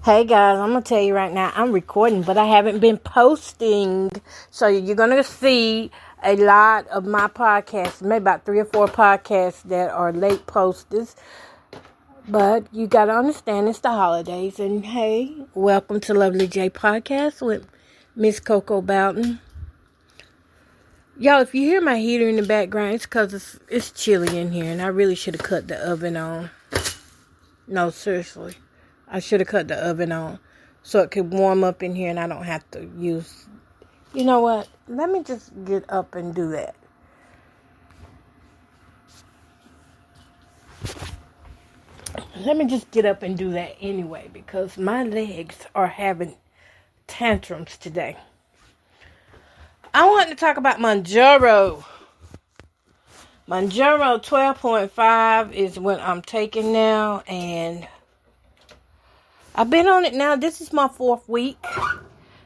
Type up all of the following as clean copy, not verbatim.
Hey guys, I'm going to tell you right now, I'm recording, but I haven't been posting. So you're going to see a lot of my podcasts, maybe about 3 or 4 podcasts that are late posters. But you got to understand it's the holidays. And hey, welcome to Lovely J Podcast with Miss Coco Boughton. Y'all, if you hear my heater in the background, it's because it's chilly in here. And I really should have cut the oven on. No, seriously. I should have cut the oven on so it could warm up in here and I don't have to use... You know what? Let me just get up and do that. Let me just get up and do that anyway because my legs are having tantrums today. I want to talk about Mounjaro. Mounjaro 12.5 is what I'm taking now, and I've been on it now. This is my 4th week.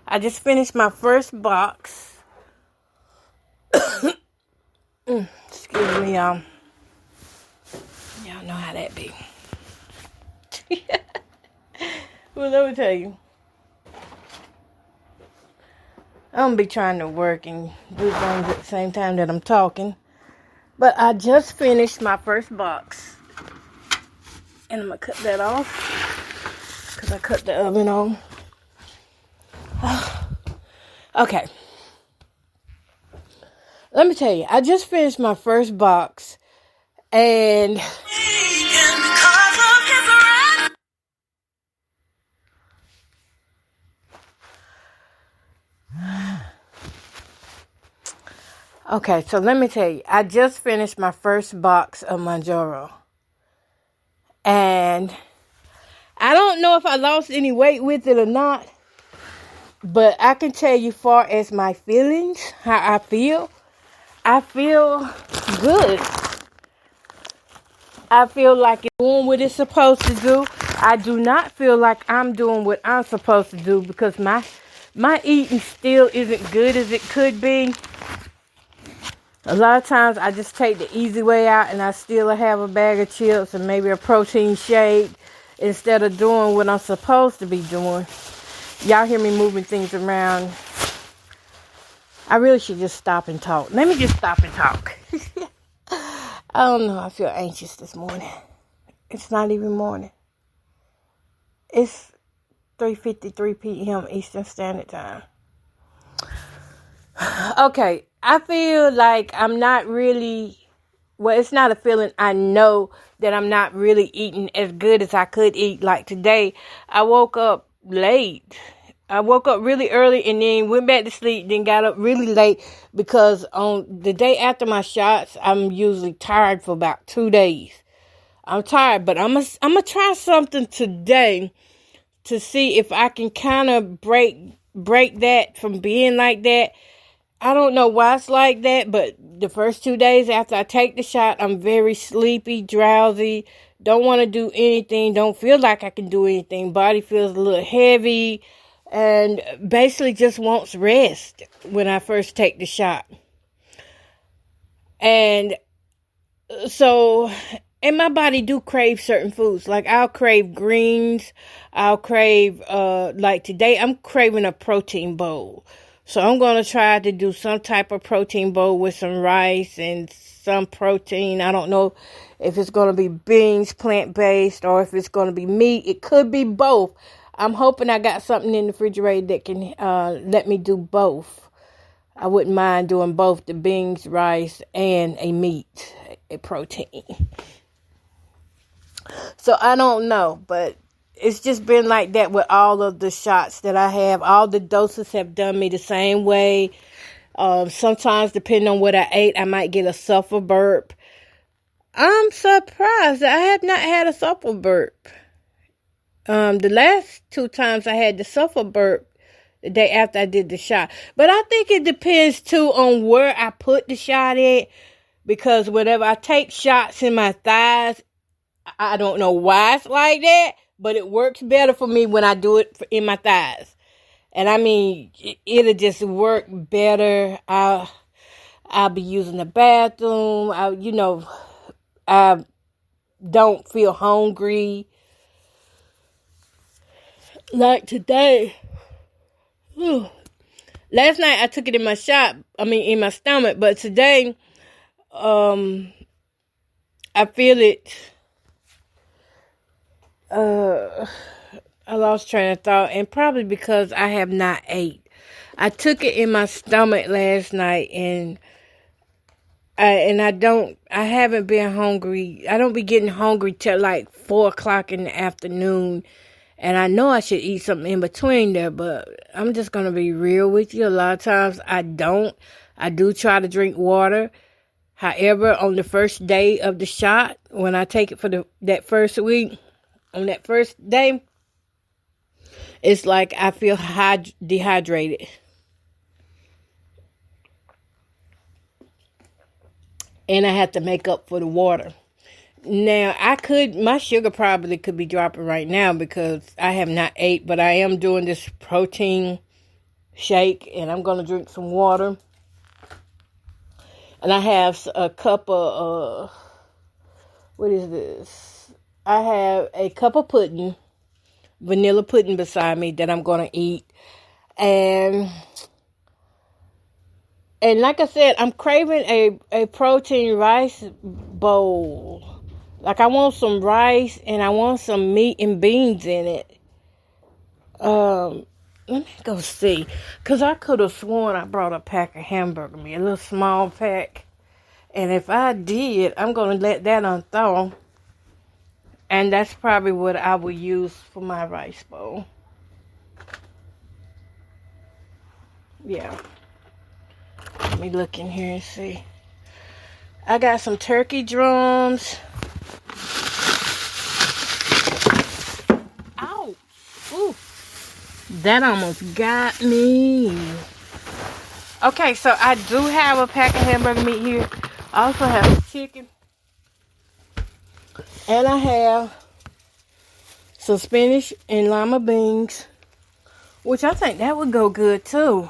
I just finished my first box. Excuse me, y'all. Y'all know how that be. Well, let me tell you. I'm going to be trying to work and do things at the same time that I'm talking. But I just finished my first box. And I'm going to cut that off. Because I cut the oven on. Okay. Let me tell you. I just finished my first box. And... Okay, so let me tell you. I just finished my first box of Mounjaro. And I don't know if I lost any weight with it or not. But I can tell you far as my feelings, how I feel good. I feel like it's doing what it's supposed to do. I do not feel like I'm doing what I'm supposed to do because my eating still isn't good as it could be. A lot of times I just take the easy way out and I still have a bag of chips and maybe a protein shake instead of doing what I'm supposed to be doing. Y'all hear me moving things around. I really should just stop and talk. Let me just stop and talk. I don't know. I feel anxious this morning. It's not even morning. It's 3:53 p.m. Eastern Standard Time. Okay. I feel like I'm not really... Well, it's not a feeling. I know that I'm not really eating as good as I could eat. Like today, I woke up late. I woke up really early and then went back to sleep, then got up really late because on the day after my shots, I'm usually tired for about 2 days. I'm tired, but I'm gonna try something today to see if I can kind of break that from being like that. I don't know why it's like that, but the first 2 days after I take the shot, I'm very sleepy, drowsy, don't want to do anything, don't feel like I can do anything. Body feels a little heavy and basically just wants rest when I first take the shot. And so, and my body do crave certain foods. Like I'll crave greens. I'll crave, like today, I'm craving a protein bowl. So I'm going to try to do some type of protein bowl with some rice and some protein. I don't know if it's going to be beans, plant-based, or if it's going to be meat. It could be both. I'm hoping I got something in the refrigerator that can let me do both. I wouldn't mind doing both, the beans, rice, and a meat, a protein. So I don't know, but it's just been like that with all of the shots that I have. All the doses have done me the same way. Sometimes, depending on what I ate, I might get a sulfur burp. I'm surprised that I have not had a sulfur burp. The last 2 times I had the sulfur burp the day after I did the shot. But I think it depends, too, on where I put the shot at. Because whenever I take shots in my thighs, I don't know why it's like that. But it works better for me when I do it in my thighs. And I mean, it'll just work better. I'll be using the bathroom. I don't feel hungry. Like today, last night I took it in my in my stomach, but today, I feel it. I lost train of thought, and probably because I have not ate. I took it in my stomach last night, and I haven't been hungry. I don't be getting hungry till like 4 o'clock in the afternoon. And I know I should eat something in between there, but I'm just going to be real with you. A lot of times I don't. I do try to drink water. However, on the first day of the shot, when I take it for that first week, on that first day, it's like I feel dehydrated. And I have to make up for the water. Now, my sugar probably could be dropping right now because I have not ate, but I am doing this protein shake, and I'm going to drink some water. And I have a cup of, what is this? I have a cup of pudding, vanilla pudding beside me that I'm going to eat. And like I said, I'm craving a protein rice bowl. Like, I want some rice and I want some meat and beans in it. Let me go see. Because I could have sworn I brought a pack of hamburger meat, a little small pack. And if I did, I'm going to let that unthaw. And that's probably what I would use for my rice bowl. Yeah. Let me look in here and see. I got some turkey drums. Ow! Ooh. That almost got me. Okay, so I do have a pack of hamburger meat here. I also have chicken. And I have some spinach and lima beans, which I think that would go good too.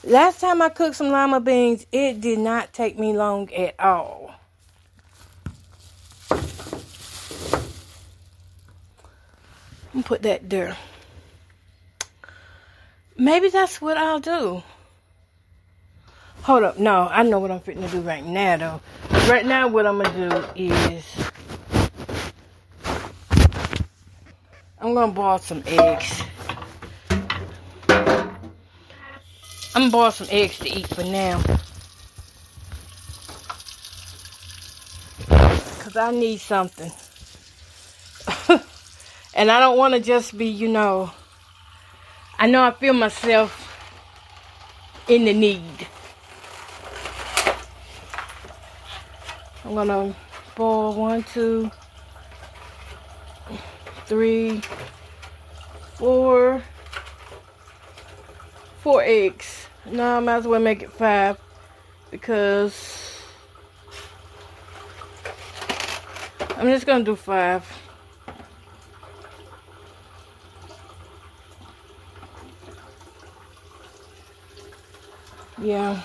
Last time I cooked some lima beans, it did not take me long at all. I'm gonna put that there. Maybe that's what I'll do. Hold up. No, I know what I'm fitting to do right now, though. Right now, what I'm going to do is I'm going to boil some eggs. I'm going to boil some eggs to eat for now. Because I need something. And I don't want to just be, I know I feel myself in the need. I'm going to boil 1, 2, 3, 4 eggs. No, I might as well make it 5 because I'm just going to do 5. Yeah.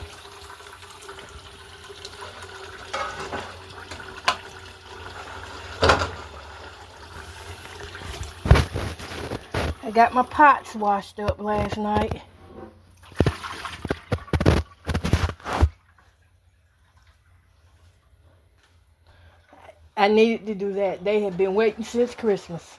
I got my pots washed up last night. I needed to do that. They had been waiting since Christmas.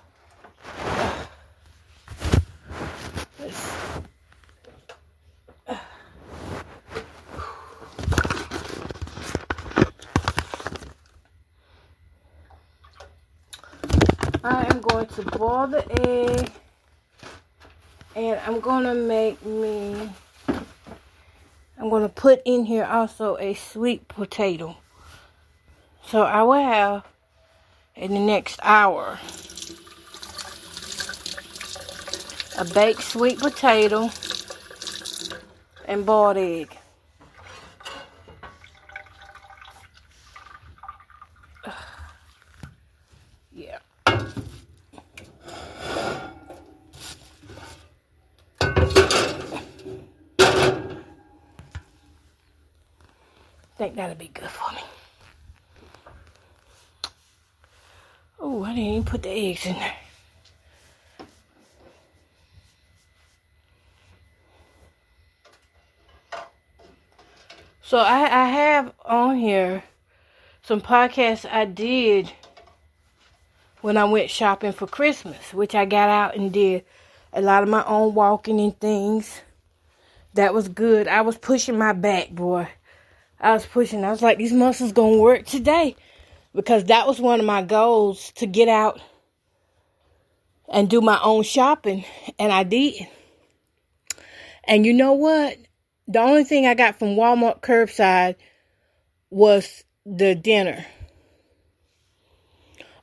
I am going to boil the egg, and I'm going to put in here also a sweet potato. So I will have, in the next hour, a baked sweet potato and boiled egg. Yeah. I think that'll be good for me. Oh, I didn't even put the eggs in there. So I have on here some podcasts I did when I went shopping for Christmas, which I got out and did a lot of my own walking and things. That was good. I was pushing my back, boy. I was like, these muscles gonna work today. Because that was one of my goals, to get out and do my own shopping. And I did. And you know what? The only thing I got from Walmart curbside was the dinner.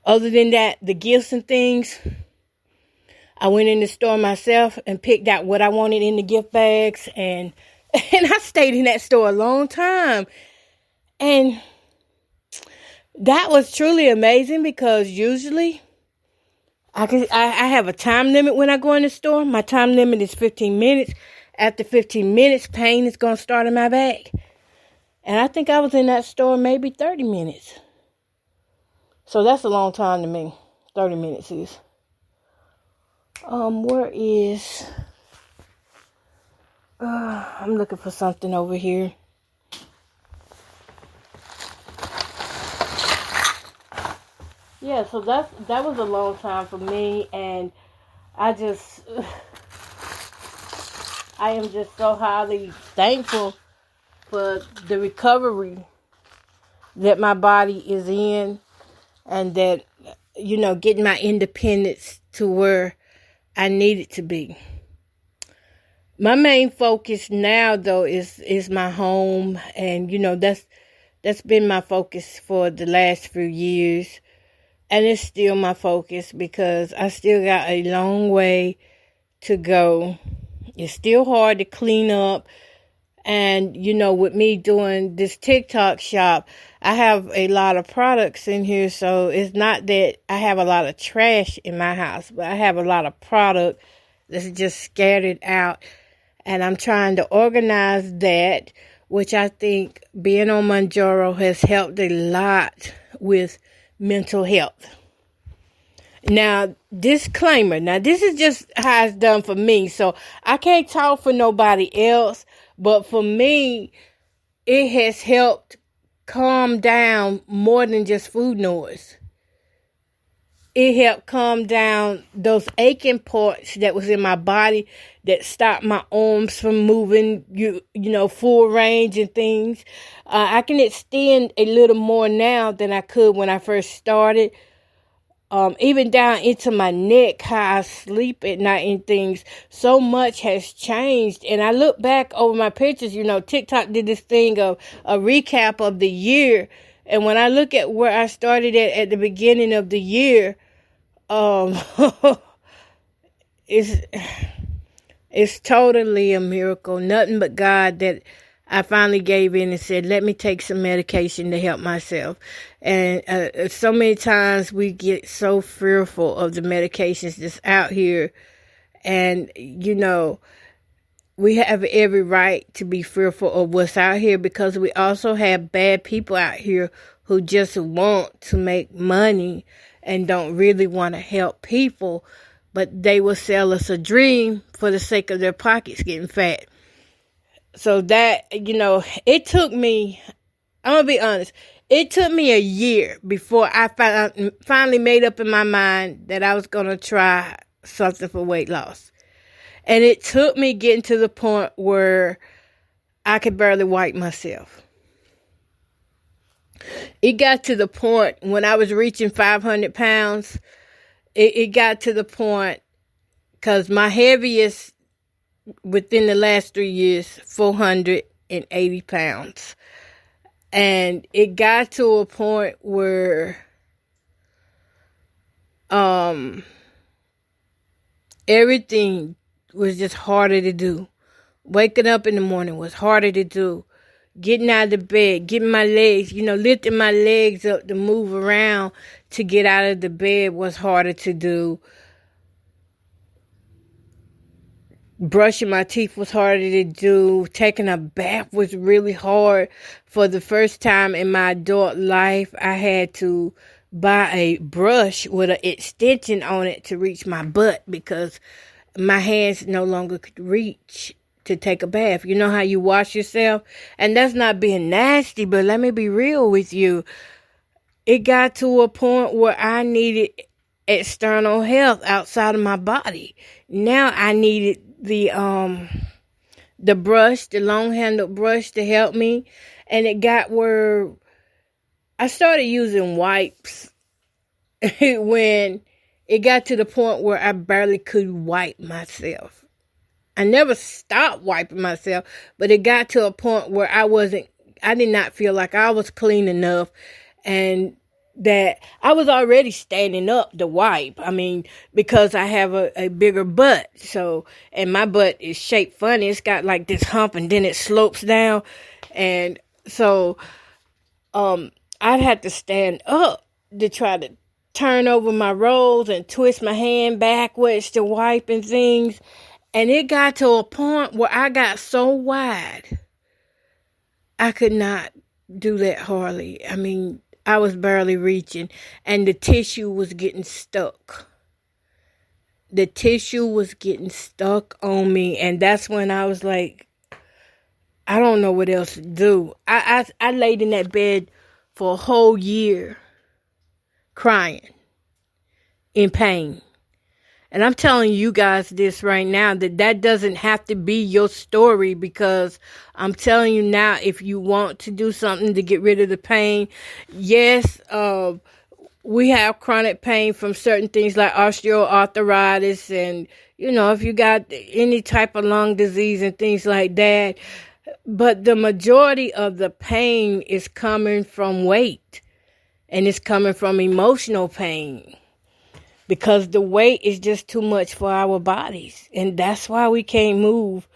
Other than that, the gifts and things, I went in the store myself and picked out what I wanted in the gift bags. And I stayed in that store a long time. And that was truly amazing, because usually I have a time limit when I go in the store. My time limit is 15 minutes. After 15 minutes, pain is going to start in my back. And I think I was in that store maybe 30 minutes. So that's a long time to me. 30 minutes is. Where is... I'm looking for something over here. Yeah, so that was a long time for me, and I am just so highly thankful for the recovery that my body is in, and that, getting my independence to where I need it to be. My main focus now, though, is my home, and that's been my focus for the last few years. And it's still my focus, because I still got a long way to go. It's still hard to clean up. And, with me doing this TikTok shop, I have a lot of products in here. So it's not that I have a lot of trash in my house, but I have a lot of product that's just scattered out. And I'm trying to organize that, which I think being on Mounjaro has helped a lot with mental health. Now, disclaimer. Now, this is just how it's done for me. So I can't talk for nobody else. But for me, it has helped calm down more than just food noise. It helped calm down those aching parts that was in my body that stopped my arms from moving, full range and things. I can extend a little more now than I could when I first started. Even down into my neck, how I sleep at night and things. So much has changed. And I look back over my pictures, TikTok did this thing of a recap of the year. And when I look at where I started at the beginning of the year, it's totally a miracle. Nothing but God that I finally gave in and said, let me take some medication to help myself. And so many times we get so fearful of the medications that's out here. And, we have every right to be fearful of what's out here, because we also have bad people out here who just want to make money and don't really want to help people, but they will sell us a dream for the sake of their pockets getting fat. So that, it took me, I'm going to be honest, it took me a year before I finally made up in my mind that I was going to try something for weight loss. And it took me getting to the point where I could barely wipe myself. It got to the point when I was reaching 500 pounds, it got to the point, because my heaviest within the last 3 years, 480 pounds. And it got to a point where everything was just harder to do. Waking up in the morning was harder to do. Getting out of the bed, getting my legs, lifting my legs up to move around to get out of the bed was harder to do. Brushing my teeth was harder to do. Taking a bath was really hard. For the first time in my adult life, I had to buy a brush with an extension on it to reach my butt, because my hands no longer could reach to take a bath. You know how you wash yourself? And that's not being nasty, but let me be real with you. It got to a point where I needed external help outside of my body. Now I needed the brush, the long-handled brush to help me. And it got where I started using wipes when it got to the point where I barely could wipe myself. I never stopped wiping myself, but it got to a point where I did not feel like I was clean enough, and that I was already standing up to wipe. I mean, because I have a bigger butt. So, and my butt is shaped funny. It's got like this hump and then it slopes down. And so, I'd have to stand up to try to turn over my rolls and twist my hand backwards to wipe and things. And it got to a point where I got so wide, I could not do that hardly. I mean, I was barely reaching, and the tissue was getting stuck. The tissue was getting stuck on me, and that's when I was like, I don't know what else to do. I laid in that bed for a whole year, crying, in pain. And I'm telling you guys this right now, that doesn't have to be your story, because I'm telling you now, if you want to do something to get rid of the pain, yes, we have chronic pain from certain things like osteoarthritis, and, you know, if you got any type of lung disease and things like that. But the majority of the pain is coming from weight, and it's coming from emotional pain. Because the weight is just too much for our bodies. And that's why we can't move.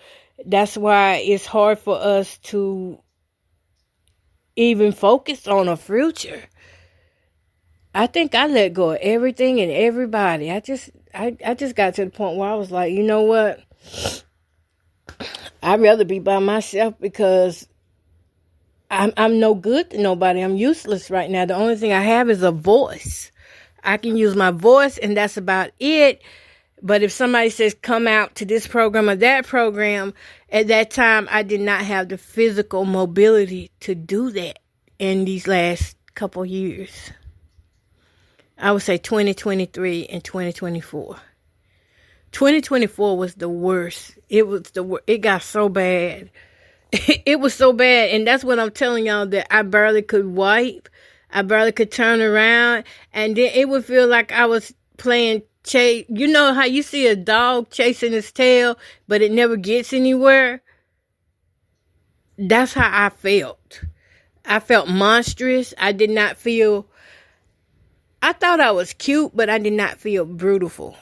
That's why it's hard for us to even focus on a future. I think I let go of everything and everybody. I just got to the point where I was like, you know what? I'd rather be by myself, because I'm no good to nobody. I'm useless right now. The only thing I have is a voice. I can use my voice, and that's about it. But if somebody says, come out to this program or that program, at that time, I did not have the physical mobility to do that in these last couple years. I would say 2023 and 2024. 2024 was the worst. It got so bad. It was so bad. And that's what I'm telling y'all, that I barely could wipe. I barely could turn around, and then it would feel like I was playing chase. You know how you see a dog chasing his tail, but it never gets anywhere? That's how I felt. I felt monstrous. I thought I was cute, but I did not feel beautiful,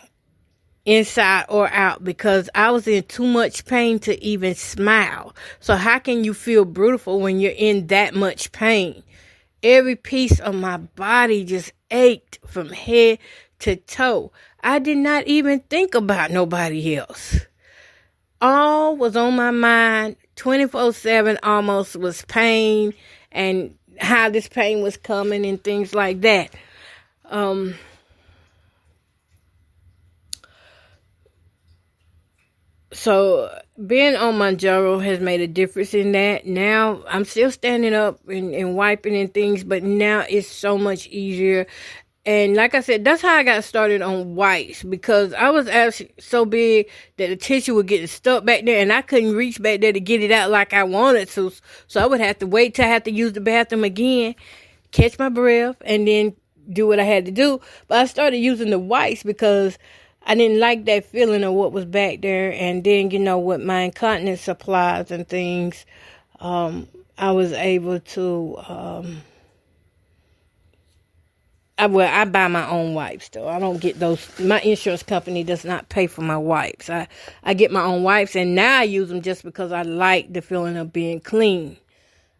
inside or out, because I was in too much pain to even smile. So how can you feel beautiful when you're in that much pain? Every piece of my body just ached from head to toe. I did not even think about nobody else. All was on my mind 24/7 almost was pain, and how this pain was coming and things like that. So being on Mounjaro has made a difference in that. Now I'm still standing up and wiping and things, but now it's so much easier. And like I said, that's how I got started on wipes, because I was actually so big that the tissue would get stuck back there, and I couldn't reach back there to get it out like I wanted to. So I would have to wait till I had to use the bathroom again, catch my breath, and then do what I had to do. But I started using the wipes because I didn't like that feeling of what was back there. And then, you know, with my incontinence supplies and things, I was able to, I buy my own wipes, though. I don't get those. My insurance company does not pay for my wipes. I get my own wipes, and now I use them just because I like the feeling of being clean.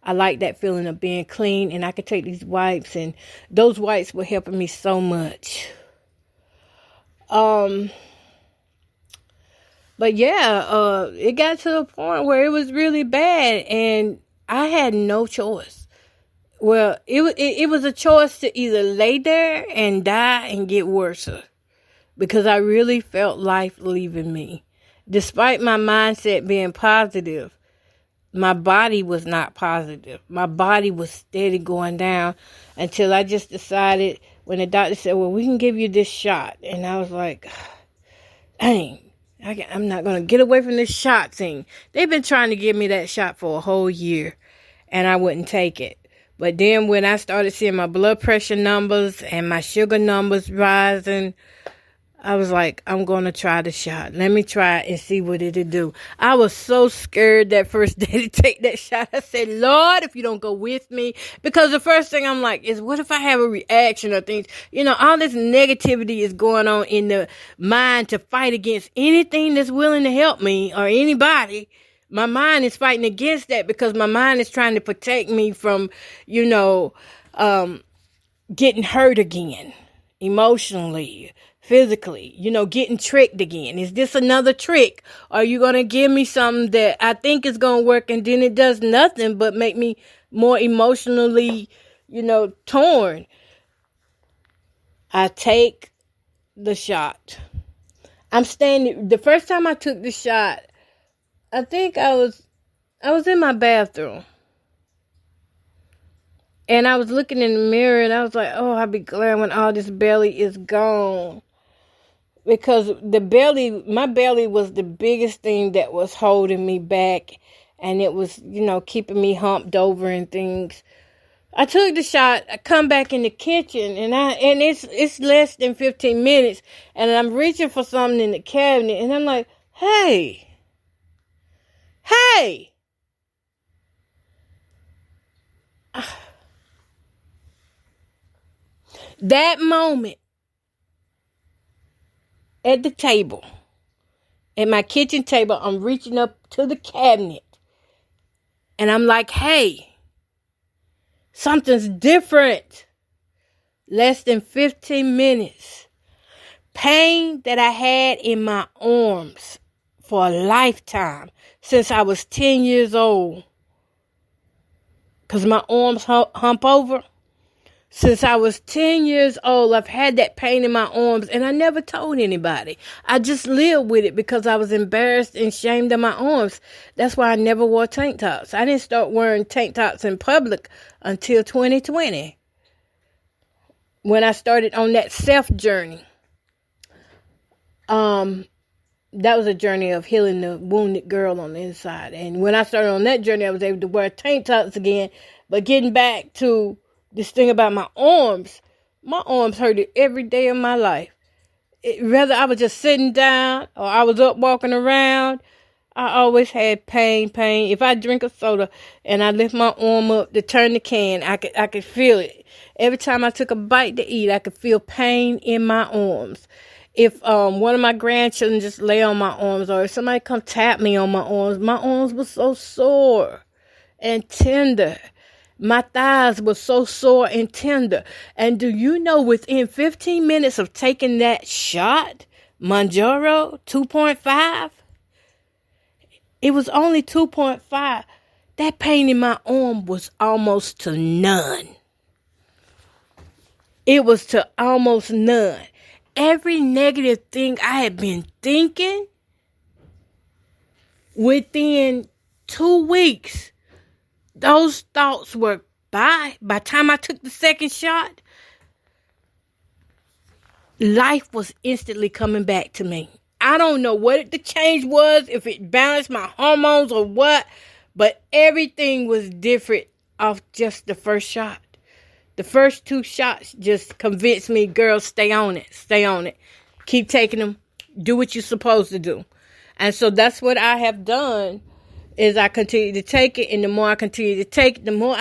I like that feeling of being clean, and I could take these wipes, and those wipes were helping me so much. But yeah, it got to a point where it was really bad, and I had no choice. Well, it was a choice to either lay there and die and get worse, because I really felt life leaving me. Despite my mindset being positive, my body was not positive. My body was steady going down until I just decided when the doctor said, well, we can give you this shot. And I was like, dang, I'm not going to get away from this shot thing. They've been trying to give me that shot for a whole year, and I wouldn't take it. But then when I started seeing my blood pressure numbers and my sugar numbers rising, I was like, I'm going to try the shot. Let me try it and see what it'll do. I was so scared that first day to take that shot. I said, Lord, if you don't go with me. Because the first thing I'm like is, what if I have a reaction or things? You know, all this negativity is going on in the mind to fight against anything that's willing to help me or anybody. My mind is fighting against that because my mind is trying to protect me from, getting hurt again, emotionally, physically, getting tricked again. Is this another trick? Are you going to give me something that I think is going to work and then it does nothing but make me more emotionally, torn? I take the shot. I'm standing, the first time I took the shot, I think I was in my bathroom. And I was looking in the mirror and I was like, oh, I'll be glad when all this belly is gone. Because my belly was the biggest thing that was holding me back. And it was, keeping me humped over and things. I took the shot. I come back in the kitchen and it's less than 15 minutes. And I'm reaching for something in the cabinet. And I'm like, hey. That moment at the table, at my kitchen table, I'm reaching up to the cabinet and I'm like, hey, something's different. Less than 15 minutes. Pain that I had in my arms for a lifetime since I was 10 years old. Because my arms hump over. Since I was 10 years old, I've had that pain in my arms and I never told anybody. I just lived with it because I was embarrassed and ashamed of my arms. That's why I never wore tank tops. I didn't start wearing tank tops in public until 2020. When I started on that self journey. That was a journey of healing the wounded girl on the inside. And when I started on that journey, I was able to wear tank tops again. But getting back to this thing about my arms hurted every day of my life. Whether I was just sitting down or I was up walking around, I always had pain. If I drink a soda and I lift my arm up to turn the can, I could feel it. Every time I took a bite to eat, I could feel pain in my arms. If one of my grandchildren just lay on my arms or if somebody come tap me on my arms were so sore and tender. My thighs were so sore and tender. And do you know within 15 minutes of taking that shot, Mounjaro 2.5, it was only 2.5. That pain in my arm was almost to none. It was to almost none. Every negative thing I had been thinking, within 2 weeks, those thoughts were by the time I took the second shot, life was instantly coming back to me. I don't know what the change was, if it balanced my hormones or what, but everything was different off just the first shot. The first 2 shots just convinced me, girl, stay on it. Keep taking them. Do what you're supposed to do. And so that's what I have done. Is I continue to take it, and the more I continue to take it, the more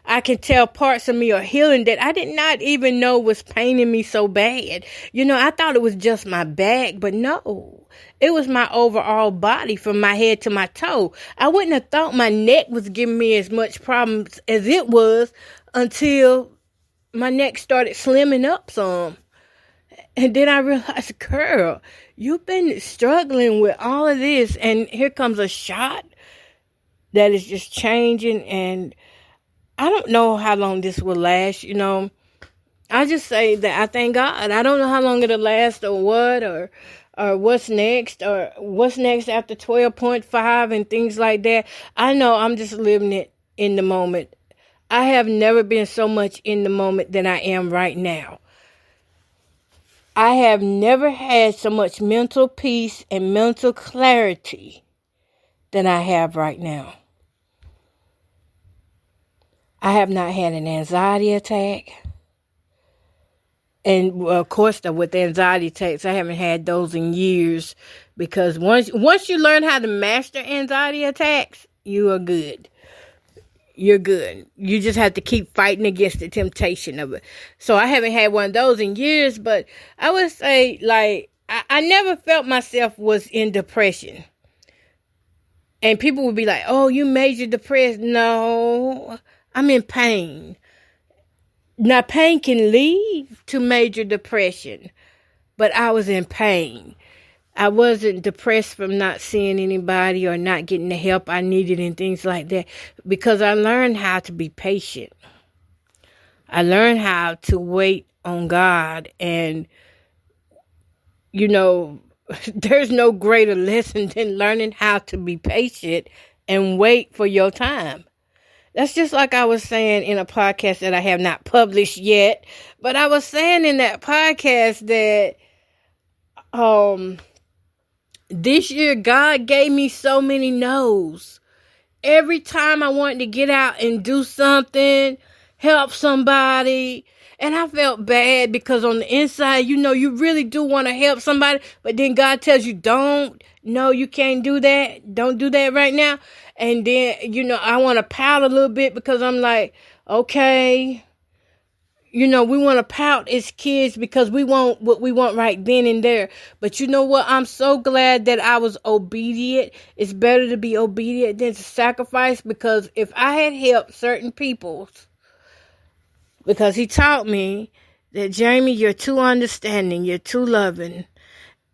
I can tell parts of me are healing that I did not even know was paining me so bad. I thought it was just my back, but no. It was my overall body from my head to my toe. I wouldn't have thought my neck was giving me as much problems as it was until my neck started slimming up some. And then I realized, girl, you've been struggling with all of this, and here comes a shot that is just changing, and I don't know how long this will last, I just say that I thank God. I don't know how long it'll last or what, or or what's next after 12.5 and things like that. I know I'm just living it in the moment. I have never been so much in the moment than I am right now. I have never had so much mental peace and mental clarity than I have right now. I have not had an anxiety attack. And well, of course, with the anxiety attacks, I haven't had those in years, because once you learn how to master anxiety attacks, you are good. You're good. You just have to keep fighting against the temptation of it. So I haven't had one of those in years, but I would say, like, I never felt myself was in depression. And people would be like, oh, you major depressed. No, I'm in pain. Now, pain can lead to major depression, but I was in pain. I wasn't depressed from not seeing anybody or not getting the help I needed and things like that, because I learned how to be patient. I learned how to wait on God, and, you know, there's no greater lesson than learning how to be patient and wait for your time. That's just like I was saying in a podcast that I have not published yet, but I was saying in that podcast that this year God gave me so many no's. Every time I wanted to get out and do something, help somebody, and I felt bad because on the inside, you know, you really do want to help somebody, but then God tells you, don't. No, you can't do that. Don't do that right now. And then, you know, I want to pout a little bit because I'm like, okay, you know, we want to pout as kids because we want what we want right then and there. But you know what? I'm so glad that I was obedient. It's better to be obedient than to sacrifice, because if I had helped certain people, because he taught me that, Jamie, you're too understanding, you're too loving.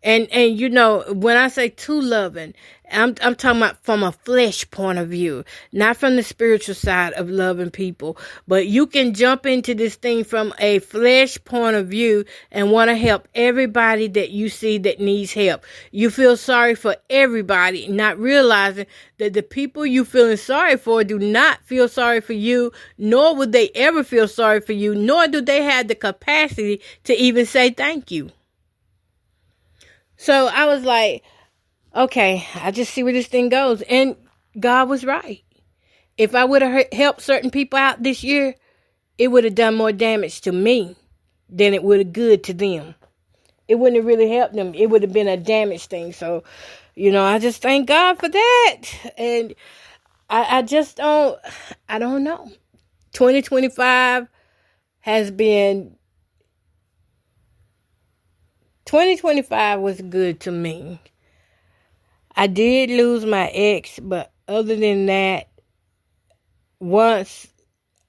And you know, when I say too loving, I'm talking about from a flesh point of view, not from the spiritual side of loving people. But you can jump into this thing from a flesh point of view and want to help everybody that you see that needs help. You feel sorry for everybody, not realizing that the people you feeling sorry for do not feel sorry for you, nor would they ever feel sorry for you, nor do they have the capacity to even say thank you. So I was like, okay, I just see where this thing goes. And God was right. If I would have helped certain people out this year, it would have done more damage to me than it would have good to them. It wouldn't have really helped them. It would have been a damage thing. So, you know, I just thank God for that. And I don't know. 2025 was good to me. I did lose my ex, but other than that, once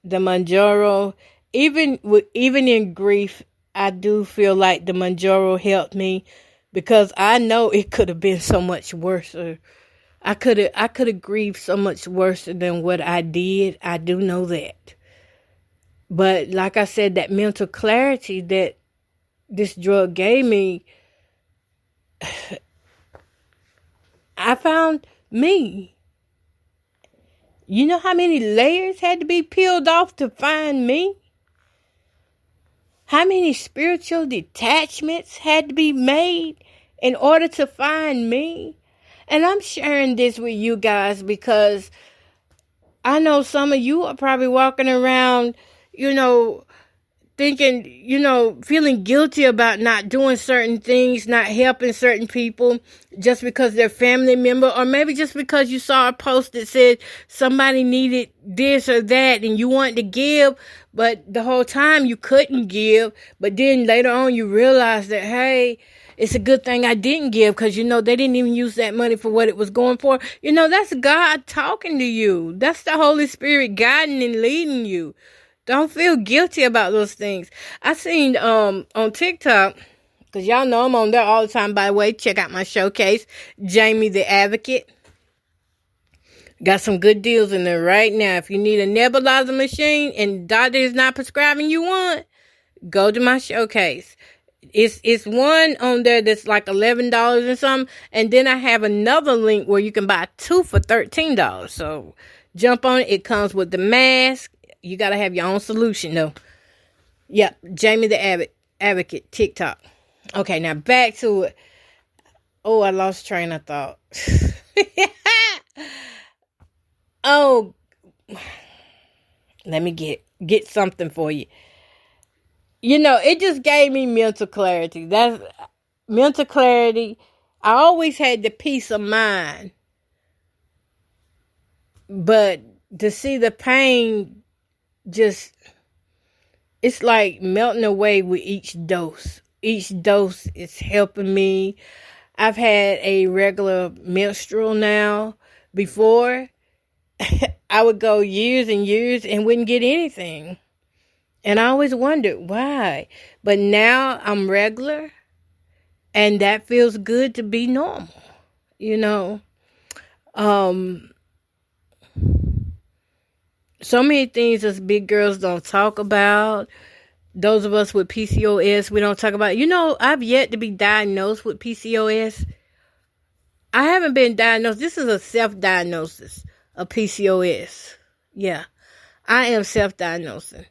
the Mounjaro, even in grief, I do feel like the Mounjaro helped me, because I know it could have been so much worse. I could have grieved so much worse than what I did. I do know that. But like I said, that mental clarity that this drug gave me, I found me. You know how many layers had to be peeled off to find me? How many spiritual detachments had to be made in order to find me? And I'm sharing this with you guys because I know some of you are probably walking around, you know, thinking, you know, feeling guilty about not doing certain things, not helping certain people just because they're family member, or maybe just because you saw a post that said somebody needed this or that and you wanted to give, but the whole time you couldn't give. But then later on you realize that, hey, it's a good thing I didn't give, because, you know, they didn't even use that money for what it was going for. You know, that's God talking to you. That's the Holy Spirit guiding and leading you. Don't feel guilty about those things. I seen on TikTok, because y'all know I'm on there all the time, by the way. Check out my showcase, Jamie the Advocate. Got some good deals in there right now. If you need a nebulizer machine and doctor is not prescribing you one, go to my showcase. It's one on there that's like $11 and something, and then I have another link where you can buy two for $13. So jump on it. It comes with the mask. You gotta have your own solution though. Yep, Jamie the Advocate, TikTok. Okay, now back to it. Oh, I lost train of thought. Oh, let me get something for you. It just gave me mental clarity. That's mental clarity. I always had the peace of mind. But to see the pain it's like melting away with each dose. Each dose is helping me. I've had a regular menstrual now. Before, I would go years and years and wouldn't get anything. And I always wondered why. But now I'm regular, and that feels good to be normal. So many things us big girls don't talk about. Those of us with PCOS, we don't talk about. I've yet to be diagnosed with PCOS. I haven't been diagnosed. This is a self-diagnosis of PCOS. Yeah, I am self-diagnosing.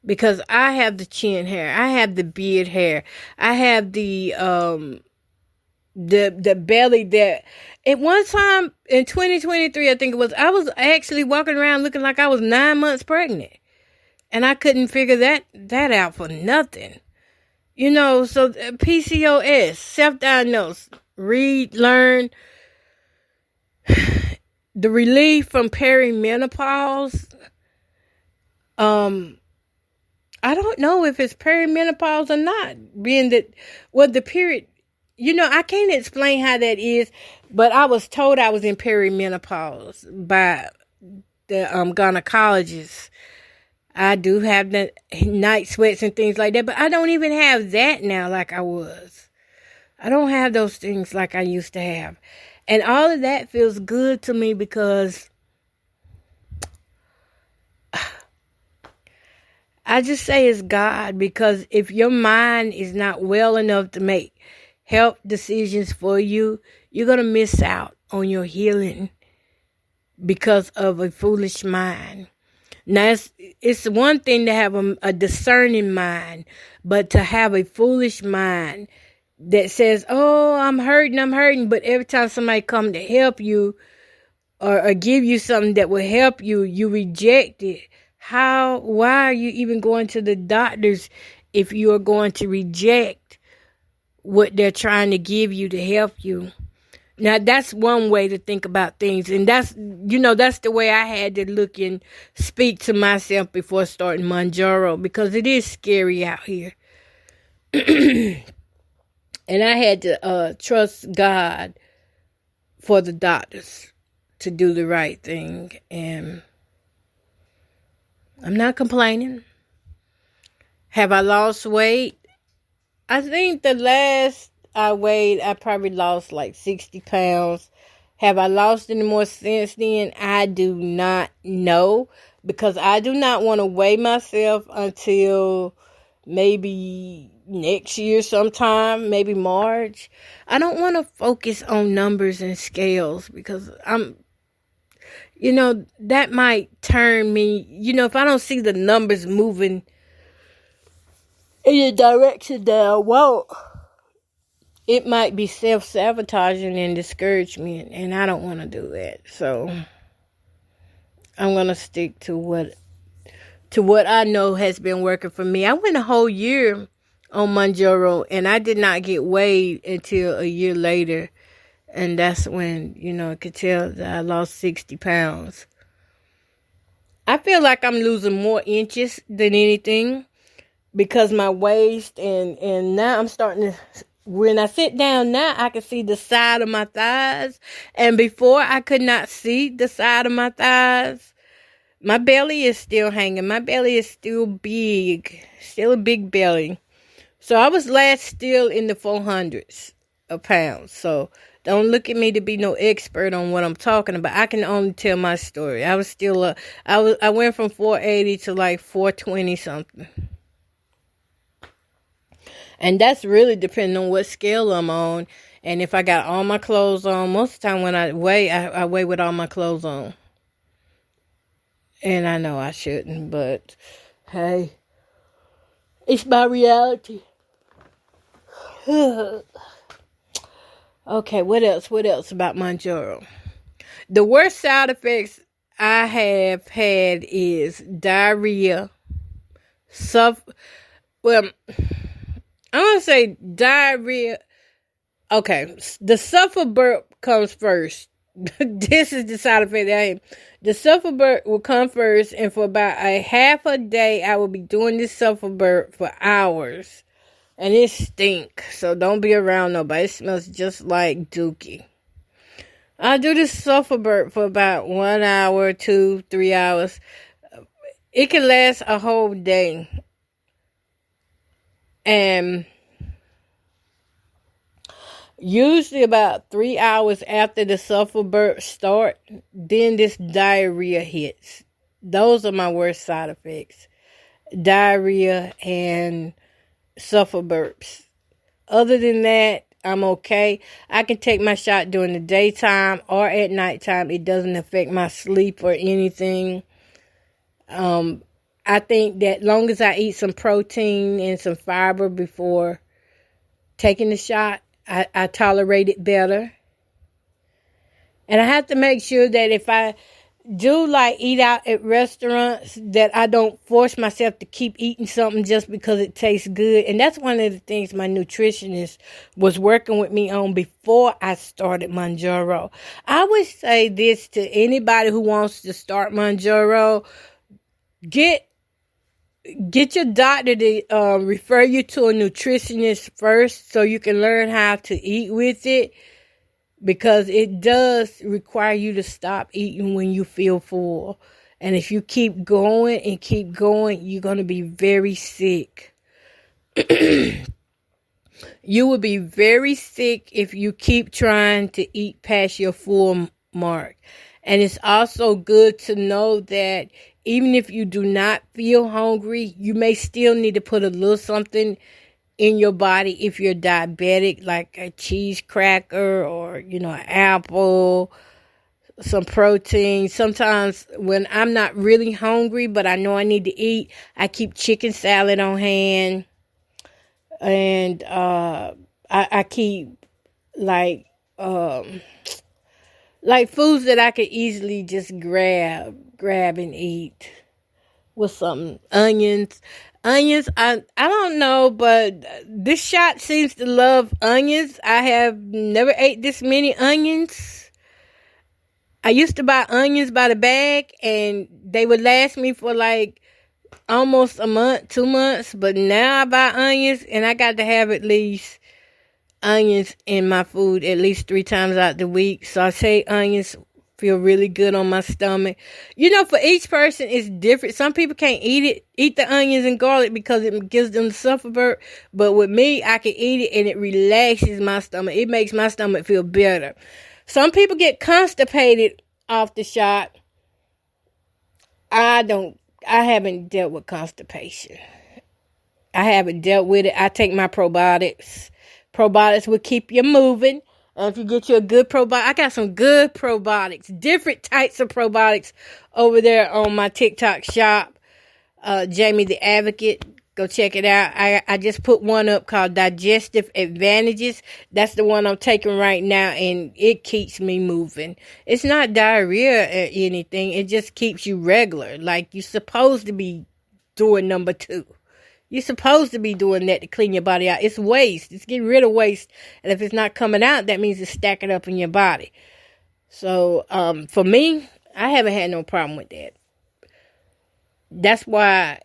Because I have the chin hair, I have the beard hair, I have the belly that at one time in 2023, I think it was, I was actually walking around looking like I was 9 months pregnant, and I couldn't figure that out for nothing. So PCOS, self-diagnosed, read, learn, the relief from perimenopause. I don't know if it's perimenopause or not, being that, the period, I can't explain how that is, but I was told I was in perimenopause by the gynecologist. I do have the night sweats and things like that, but I don't even have that now like I was. I don't have those things like I used to have. And all of that feels good to me because I just say it's God, because if your mind is not well enough to make health decisions for you, you're going to miss out on your healing because of a foolish mind. Now, it's one thing to have a discerning mind, but to have a foolish mind that says, oh, I'm hurting, but every time somebody come to help you or give you something that will help you, you reject it. Why are you even going to the doctors if you are going to reject what they're trying to give you to help you? Now, that's one way to think about things. And that's the way I had to look and speak to myself before starting Mounjaro, because it is scary out here. And I had to trust God for the doctors to do the right thing. And I'm not complaining. Have I lost weight? I think the last I weighed, I probably lost like 60 pounds. Have I lost any more since then? I do not know, because I do not want to weigh myself until maybe next year sometime, maybe March. I don't want to focus on numbers and scales, because that might turn me, if I don't see the numbers moving in the direction that I want, it might be self-sabotaging and discouragement, and I don't want to do that. So I'm going to stick to what I know has been working for me. I went a whole year on Mounjaro, and I did not get weighed until a year later. And that's when, I could tell that I lost 60 pounds. I feel like I'm losing more inches than anything, because my waist and now I'm starting to, when I sit down now, I can see the side of my thighs. And before, I could not see the side of my thighs. My belly is still hanging. My belly is still big. Still a big belly. So I was last still in the 400s of pounds. So don't look at me to be no expert on what I'm talking about. I can only tell my story. I was still I went from 480 to like 420 something. And that's really depending on what scale I'm on. And if I got all my clothes on, most of the time when I weigh with all my clothes on. And I know I shouldn't, but hey, it's my reality. Okay, what else? What else about Mounjaro? The worst side effects I have had is diarrhea. Well, I'm going to say diarrhea. Okay, the suffer burp comes first. This is the side effect that I have. The suffer burp will come first, and for about a half a day, I will be doing this suffer burp for hours. And it stinks, so don't be around nobody. It smells just like dookie. I do this suffer burp for about 1 hour, 2, 3 hours. It can last a whole day. And usually about 3 hours after the suffer burp start, then this diarrhea hits. Those are my worst side effects. Diarrhea and suffer burps. Other than that, I'm okay. I can take my shot during the daytime or at nighttime. It doesn't affect my sleep or anything. I think that long as I eat some protein and some fiber before taking the shot, I tolerate it better. And I have to make sure that if I do like eat out at restaurants, that I don't force myself to keep eating something just because it tastes good. And that's one of the things my nutritionist was working with me on before I started Mounjaro. I would say this to anybody who wants to start Mounjaro: get your doctor to refer you to a nutritionist first so you can learn how to eat with it. Because it does require you to stop eating when you feel full. And if you keep going and keep going, you're going to be very sick. You will be very sick if you keep trying to eat past your full mark. And it's also good to know that even if you do not feel hungry, you may still need to put a little something in your body if you're diabetic, like a cheese cracker or, an apple, some protein. Sometimes when I'm not really hungry, but I know I need to eat, I keep chicken salad on hand. And I keep like foods that I could easily just grab and eat with some onions. I don't know, but this shot seems to love onions. I have never ate this many onions. I used to buy onions by the bag, and they would last me for like almost a month, 2 months. But now I buy onions, and I got to have at least onions in my food at least 3 times out the week. So I say onions feel really good on my stomach. For each person it's different. Some people can't eat the onions and garlic because it gives them the suffer burp. But with me, I can eat it and it relaxes my stomach. It makes my stomach feel better. Some people get constipated off the shot. I haven't dealt with constipation. I haven't dealt with it. I take my probiotics. Probiotics will keep you moving. And if you get you a good probiotic, I got some good probiotics, different types of probiotics over there on my TikTok shop, Jamie the Advocate. Go check it out. I just put one up called Digestive Advantages. That's the one I'm taking right now, and it keeps me moving. It's not diarrhea or anything. It just keeps you regular, like you're supposed to be doing number 2. You're supposed to be doing that to clean your body out. It's waste. It's getting rid of waste. And if it's not coming out, that means it's stacking up in your body. So, for me, I haven't had no problem with that. That's why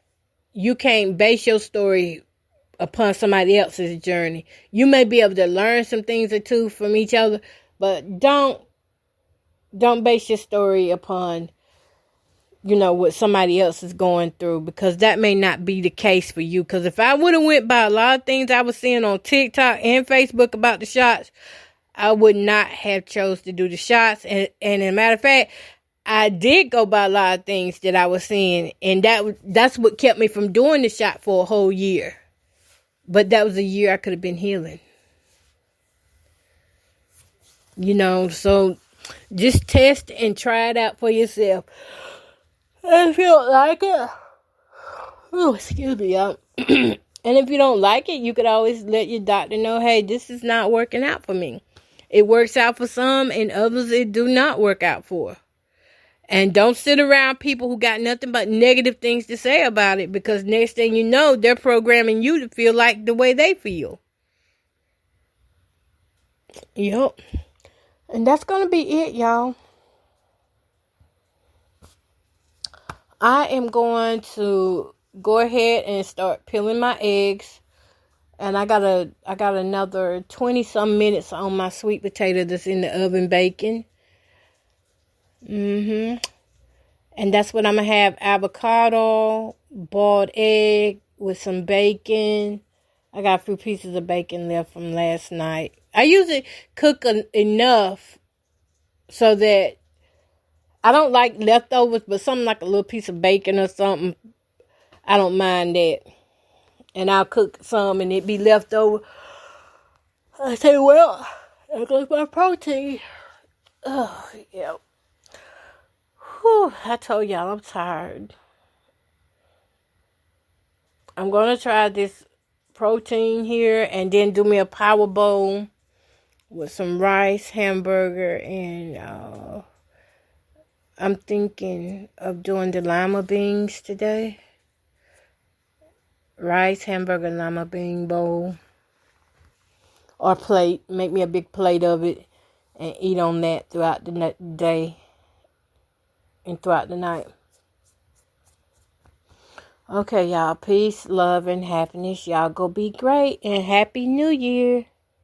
you can't base your story upon somebody else's journey. You may be able to learn some things or two from each other, but don't base your story upon what somebody else is going through, because that may not be the case for you. Because if I would have went by a lot of things I was seeing on TikTok and Facebook about the shots, I would not have chose to do the shots. And as a matter of fact, I did go by a lot of things that I was seeing, and that's what kept me from doing the shot for a whole year. But that was a year I could have been healing. So just test and try it out for yourself. And if you don't like it, oh, excuse me, y'all. And if you don't like it, you could always let your doctor know, hey, this is not working out for me. It works out for some and others it do not work out for. And don't sit around people who got nothing but negative things to say about it, because next thing you know, they're programming you to feel like the way they feel. Yep. And that's going to be it, y'all. I am going to go ahead and start peeling my eggs. And I got another 20 some minutes on my sweet potato that's in the oven baking. And that's what I'm going to have: avocado, boiled egg with some bacon. I got a few pieces of bacon left from last night. I usually cook enough so that I don't like leftovers, but something like a little piece of bacon or something, I don't mind that. And I'll cook some and it be left over. I say, well, there goes my protein. Oh, yeah. Whew, I told y'all I'm tired. I'm going to try this protein here and then do me a power bowl with some rice, hamburger, and I'm thinking of doing the lima beans today. Rice, hamburger, lima bean bowl. Or plate. Make me a big plate of it and eat on that throughout the day and throughout the night. Okay, y'all. Peace, love, and happiness. Y'all go be great, and Happy New Year.